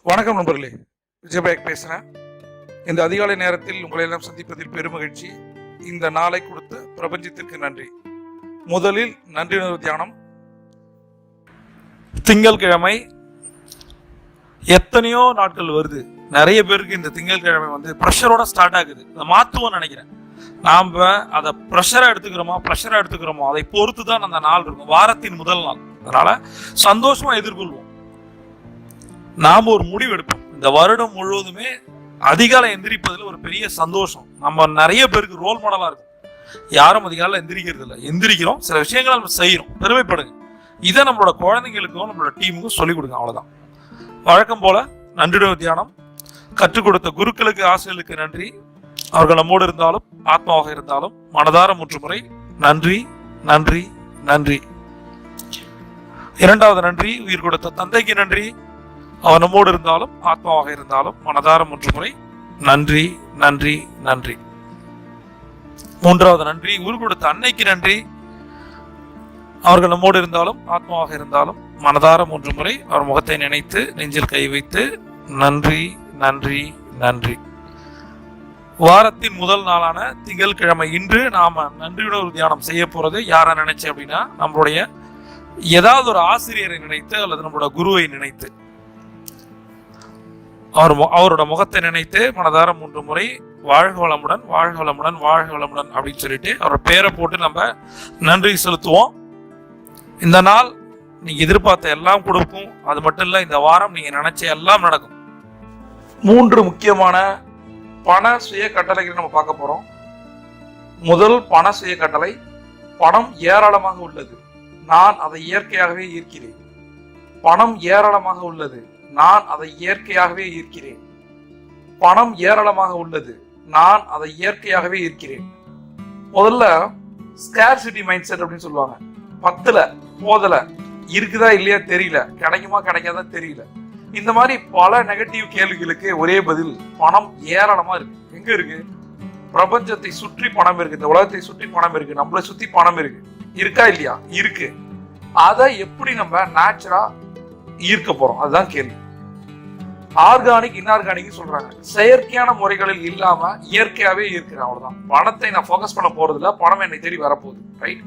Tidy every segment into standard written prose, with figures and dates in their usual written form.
வணக்கம் நண்பர்களே, விஜயபாக் பேசுகிறேன். இந்த அதிகாலை நேரத்தில் உங்களை எல்லாம் சந்திப்பதில் பெருமகிழ்ச்சி. இந்த நாளை கொடுத்த பிரபஞ்சத்திற்கு நன்றி. முதலில் நன்றியுணர்வு தியானம். திங்கட்கிழமை எத்தனையோ நாட்கள் வருது. நிறைய பேருக்கு இந்த திங்கட்கிழமை ப்ரெஷரோட ஸ்டார்ட் ஆகுது. அதை மாற்றுவோம்னு நினைக்கிறேன். நாம் அதை ப்ரெஷராக எடுத்துக்கிறோமோ அதை பொறுத்து தான் அந்த நாள் இருக்கும். வாரத்தின் முதல் நாள். அதனால சந்தோஷமா எதிர்கொள்வோம். நாம் ஒரு முடிவு எடுப்போம். இந்த வருடம் முழுவதுமே அதிகாலை எந்திரிப்பதில் ஒரு பெரிய சந்தோஷம். நம்ம நிறைய பேருக்கு ரோல் மாடலா இருக்கும். யாரும் அதிகாலை எந்திரிக்கிறது இல்லை. எந்திரிக்கிறோம், சில விஷயங்களை நம்ம செய்யறோம், பெருமைப்படுங்க. இதை நம்மளோட குழந்தைங்களுக்கும் நம்மளோட டீமுக்கும் சொல்லிக் கொடுங்க. அவ்வளவுதான். வழக்கம் போல நன்றியுணர்வு தியானம். கற்றுக் கொடுத்த குருக்களுக்கு, ஆசிரியர்களுக்கு நன்றி. அவர்கள் நம்மோடு இருந்தாலும் ஆத்மாவாக இருந்தாலும் மனதார 3 முறை நன்றி, நன்றி, நன்றி. இரண்டாவது நன்றி, உயிர் கொடுத்த தந்தைக்கு நன்றி. அவர் நம்மோடு இருந்தாலும் ஆத்மாவாக இருந்தாலும் மனதார 3 முறை நன்றி, நன்றி, நன்றி. மூன்றாவது நன்றி, உயிர் கொடுத்த அன்னைக்கு நன்றி. அவர்கள் நம்மோடு இருந்தாலும் ஆத்மாவாக இருந்தாலும் மனதார 3 முறை அவர் முகத்தை நினைத்து நெஞ்சில் கை வைத்து நன்றி, நன்றி, நன்றி. வாரத்தின் முதல் நாளான திங்கட்கிழமை இன்று நாம நன்றியுணர்வு தியானம் செய்ய போறது யாரை நினைச்சு அப்படின்னா, நம்மளுடைய ஏதாவது ஒரு ஆசிரியரை நினைத்து அல்லது நம்மளோட குருவை நினைத்து அவரோட முகத்தை நினைத்து மனதார 3 முறை வாழ்க வளமுடன், வாழ்க வளமுடன், வாழ்க வளமுடன் அப்படின்னு சொல்லிட்டு அவரோட பேரை போட்டு நம்ம நன்றி செலுத்துவோம். இந்த நாள் நீங்க எதிர்பார்த்த எல்லாம் கொடுக்கும். அது மட்டும் இல்ல, இந்த வாரம் நீங்க நினைச்ச எல்லாம் நடக்கும். 3 முக்கியமான பண சுய கட்டளைகளை நம்ம பார்க்க போறோம். முதல் பண சுய கட்டளை, பணம் ஏராளமாக உள்ளது, நான் அதை இயற்கையாகவே ஈர்க்கிறேன். பணம் ஏராளமாக உள்ளது, நான் அதை இயற்கையாகவே ஈர்க்கிறேன். பணம் ஏராளமாக உள்ளது, நான் அதை இயற்கையாகவே ஈர்க்கிறேன். முதல்ல ஸ்கேர்சிட்டி மைண்ட் செட் அப்படின்னு சொல்லுவாங்க. 10ல போதல, இருக்குதா இல்லையா தெரியல, கிடைக்குமா கிடைக்காதா தெரியல. இந்த மாதிரி பல நெகட்டிவ் கேள்விகளுக்கு ஒரே பதில், பணம் ஏராளமா இருக்கு. எங்க இருக்கு? பிரபஞ்சத்தை சுற்றி பணம் இருக்கு, இந்த உலகத்தை சுற்றி பணம் இருக்கு, நம்மளை சுத்தி பணம் இருக்கு. இருக்கா இல்லையா? இருக்கு. அதை எப்படி நம்ம நேச்சுரா ஈர்க்க போறோம்? அதுதான் கேள்வி. ஆர்கானிக், இன்ஆர்கானிக் சொல்றாங்க. செயற்கையான முறைகளில் இல்லாம இயற்கையாவே இருக்கிறேன். அவ்வளவுதான். பணத்தை நான் போக்கஸ் பண்ண போறது இல்ல, பணம் என்னை தேடி வரப்போகுது. ரைட்?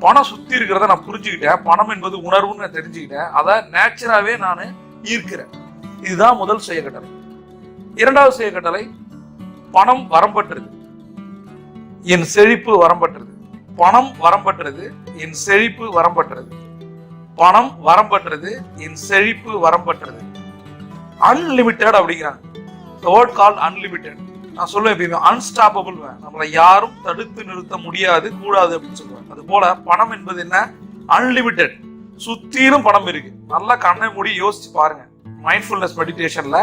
பணம் சுத்தி இருக்கிறத நான் புரிஞ்சுக்கிட்டேன். பணம் என்பது உணர்வுன்னு நான் தெரிஞ்சுக்கிட்டேன். அதை நேச்சுராவே நான் ஈர்க்கிறேன். இதுதான் முதல் சுய கட்டளை. இரண்டாவது சுய கட்டளை, பணம் வரம்பற்றது, என் செழிப்பு வரம்பற்றது. பணம் வரம்பற்றது, என் செழிப்பு வரம்பற்றது. பணம் வரம்பற்றது, என் செழிப்பு வரம்பற்றது. அன்லிமிட்டட் அப்படிங்கிறாங்க. The word called unlimited. நான் சொல்லுவேன் எப்பயுமே அன்ஸ்டாப்பபிள். நம்மளை யாரும் தடுத்து நிறுத்த முடியாது, கூடாது அப்படின்னு சொல்லுவேன். அது போல பணம் என்பது என்ன? அன்லிமிட்டட். சுத்திலும் பணம் இருக்கு. நல்லா கண்ணை மூடி யோசிச்சு பாருங்க. மைண்ட்ஃபுல்னஸ் மெடிடேஷன்ல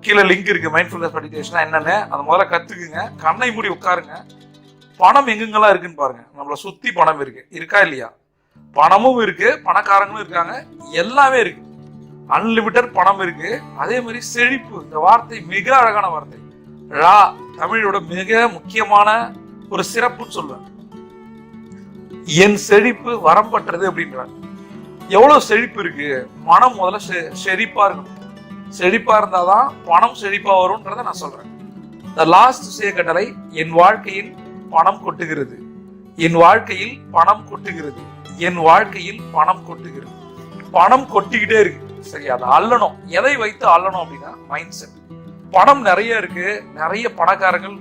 கீழே லிங்க் இருக்கு. மைண்ட்ஃபுல்னஸ் மெடிடேஷன் என்னன்னு அதை முதல்ல கத்துக்குங்க. கண்ணை மூடி உட்காருங்க. பணம் எங்கெங்கெல்லாம் இருக்குன்னு பாருங்க. நம்மளை சுத்தி பணம் இருக்கு. இருக்கா இல்லையா? பணமும் இருக்கு, பணக்காரங்களும் இருக்காங்க, எல்லாமே இருக்கு. அன்லிமிட்டட் பணம் இருக்கு. அதே மாதிரி செழிப்பு, இந்த வார்த்தை மிக அழகான வார்த்தை. ரா தமிழோட மிக முக்கியமான ஒரு சிறப்புன்னு சொல்லுவேன். என் செழிப்பு வரம்பற்றது அப்படின்றாங்க. எவ்வளவு செழிப்பு இருக்கு? மனம் முதல்ல செழிப்பா இருக்கணும். செழிப்பா இருந்தாதான் பணம் செழிப்பா வரும்ன்றத நான் சொல்றேன். த லாஸ்ட் சுய கட்டளை, என் வாழ்க்கையில் பணம் கொட்டுகிறது, என் வாழ்க்கையில் பணம் கொட்டுகிறது, என் வாழ்க்கையில் பணம் கொட்டுகிறது. பணம் கொட்டிக்கிட்டே இருக்கு. சரி, அதை அள்ளணும். எதை வைத்து அள்ளணும் அப்படின்னா மைண்ட் செட். பணம் நிறைய இருக்கு. நிறைய பணக்காரங்கள்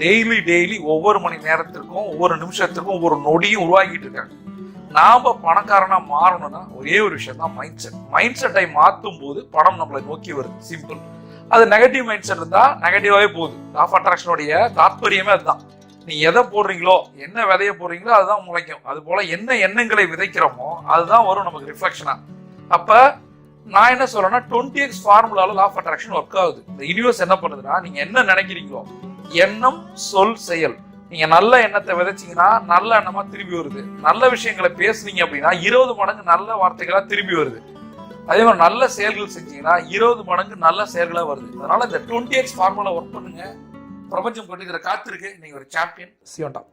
டெய்லி ஒவ்வொரு மணி நேரத்திற்கும், ஒவ்வொரு நிமிஷத்திற்கும், ஒவ்வொரு நொடியும் உருவாக்கிட்டு இருக்காங்க. நாம பணக்காரனா மாறணும்னா ஒரே ஒரு விஷயம் தான், மைண்ட் செட். மைண்ட் செட்டை மாற்றும் போது பணம் நம்மளை நோக்கி வருது. சிம்பிள். அது நெகட்டிவ் மைண்ட் செட் இருந்தா நெகட்டிவாவே போகுது. லா ஆஃப் அட்ராக்ஷனுடைய தாற்பயமே அதுதான். நீ எதை போடுறீங்களோ, என்ன விதைய போடுறீங்களோ அதுதான் முளைக்கும். அது போல என்ன எண்ணங்களை விதைக்கிறோமோ அதுதான் வரும் நமக்கு ரிஃப்ளெக்ஷனா. அப்ப நான் என்ன சொல்றேன்னா, 20x ஃபார்முலால லா ஆஃப் அட்ராக்ஷன் ஒர்க் ஆகுது. இந்த யூனிவர்ஸ் என்ன பண்ணுதுன்னா, நீங்க என்ன நினைக்கிறீங்களோ, எண்ணம், சொல், செயல். நீங்க நல்ல எண்ணத்தை விதைச்சீங்கன்னா நல்ல எண்ணமா திரும்பி வருது. நல்ல விஷயங்களை பேசுனீங்க அப்படின்னா 20 மடங்கு நல்ல வார்த்தைகளா திரும்பி வருது. அதே மாதிரி நல்ல செயல்கள் செஞ்சீங்கன்னா 20 மடங்கு நல்ல செயல்களா வருது. அதனால இந்த 20x ஃபார்முலா ஒர்க் பண்ணுங்க. பிரபஞ்சம் கொண்டு காத்திருக்கு. நீங்க ஒரு champion. See you on top.